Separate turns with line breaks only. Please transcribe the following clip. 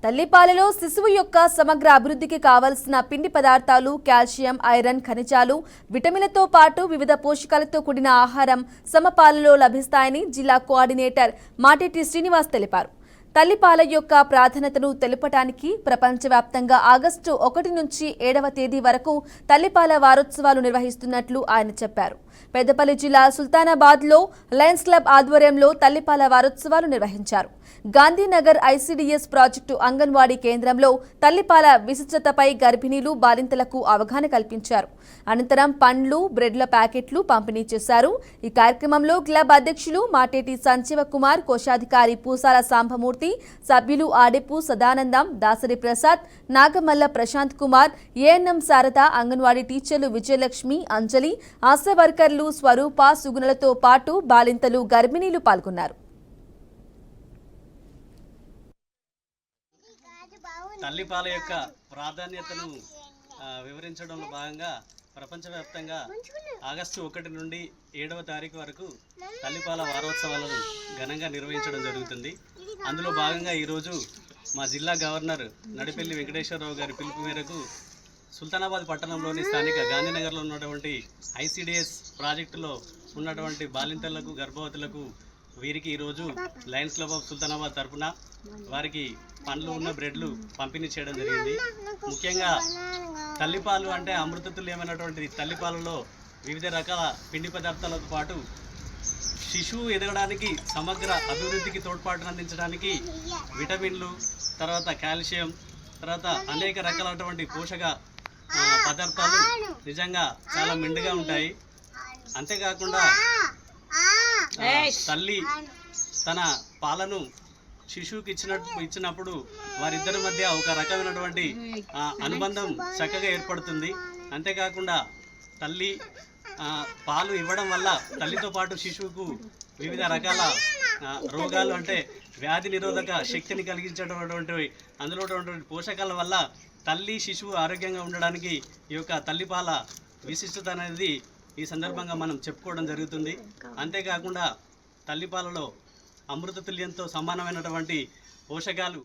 తల్లిపాలలో శిశువు యొక్క సమగ్ర అభివృద్ధికి కావలసిన పిండి పదార్థాలు, కాల్షియం, ఐరన్, ఖనిజాలు, విటమిన్లతో పాటు వివిధ పోషకాలతో కూడిన ఆహారం సమపాలలో లభిస్తాయని జిల్లా కోఆర్డినేటర్ మాటేటి శ్రీనివాస్ తెలిపారు. తల్లిపాల యొక్క ప్రాధాన్యతను తెలుపటానికి ప్రపంచవ్యాప్తంగా ఆగస్టు 1 నుంచి 7వ తేదీ వరకు తల్లిపాల వారోత్సవాలు నిర్వహిస్తున్నట్లు ఆయన చెప్పారు. పెద్దపల్లి జిల్లా సుల్తానాబాద్లో లయన్స్ క్లబ్ ఆధ్వర్యంలో తల్లిపాల వారోత్సవాలు నిర్వహించారు. గాంధీనగర్ ఐసీడీఎస్ ప్రాజెక్టు అంగన్వాడీ కేంద్రంలో తల్లిపాల విశిష్టతపై గర్భిణీలు, బాలింతలకు అవగాహన కల్పించారు. అనంతరం పండ్లు, బ్రెడ్ల ప్యాకెట్లు పంపిణీ చేశారు. ఈ కార్యక్రమంలో క్లబ్ అధ్యక్షులు మాటేటి సంజీవ కుమార్, కోశాధికారి పూసాల సాంబమూర్తి, సభ్యులు ఆడెపు సదానందం, దాసరి ప్రసాద్, నాగమల్ల ప్రశాంత్ కుమార్, ఏఎన్ఎం శారద, అంగన్వాడీ టీచర్లు విజయలక్ష్మి, అంజలి, ఆశా వర్కర్లు స్వరూప, సుగుణలతో పాటు బాలింతలు, గర్భిణీలు పాల్గొన్నారు.
తల్లిపాల యొక్క ప్రాధాన్యతను వివరించడంలో భాగంగా ప్రపంచవ్యాప్తంగా ఆగస్టు 1 నుండి 7వ తారీఖు వరకు తల్లిపాల వారోత్సవాలను ఘనంగా నిర్వహించడం జరుగుతుంది. అందులో భాగంగా ఈరోజు మా జిల్లా గవర్నర్ నడిపెల్లి వెంకటేశ్వరరావు గారి పిలుపు మేరకు సుల్తానాబాద్ పట్టణంలోని స్థానిక గాంధీనగర్లో ఉన్నటువంటి ఐసీడీఎస్ ప్రాజెక్టులో ఉన్నటువంటి బాలింతలకు, గర్భవతులకు వీరికి ఈరోజు లయన్స్ క్లబ్ ఆఫ్ సుల్తానాబాద్ తరఫున వారికి పండ్లు ఉన్న బ్రెడ్లు పంపిణీ చేయడం జరిగింది. ముఖ్యంగా తల్లిపాలు అంటే అమృతతుల్యమైనటువంటి తల్లిపాలలో వివిధ రకాల పిండి పదార్థాలతో పాటు శిశువు ఎదగడానికి, సమగ్ర అభివృద్ధికి తోడ్పాటును అందించడానికి విటమిన్లు, తర్వాత కాల్షియం, తర్వాత అనేక రకాలైనటువంటి పోషక పదార్థాలు నిజంగా చాలా మెండుగా ఉంటాయి. అంతేకాకుండా తల్లి తన పాలను శిశువుకి ఇచ్చినప్పుడు వారిద్దరి మధ్య ఒక రకమైనటువంటి అనుబంధం చక్కగా ఏర్పడుతుంది. అంతేకాకుండా తల్లి పాలు ఇవ్వడం వల్ల తల్లితో పాటు శిశువుకు వివిధ రకాల రోగాలు అంటే వ్యాధి నిరోధక శక్తిని కలిగించేటటువంటి అందులో ఉన్నటువంటి పోషకాల వల్ల తల్లి, శిశువు ఆరోగ్యంగా ఉండడానికి ఈ యొక్క తల్లిపాల విశిష్టత అనేది ఈ సందర్భంగా మనం చెప్పుకోవడం జరుగుతుంది. అంతేకాకుండా తల్లిపాలలో అమృతతుల్యంతో సమానమైనటువంటి పోషకాలు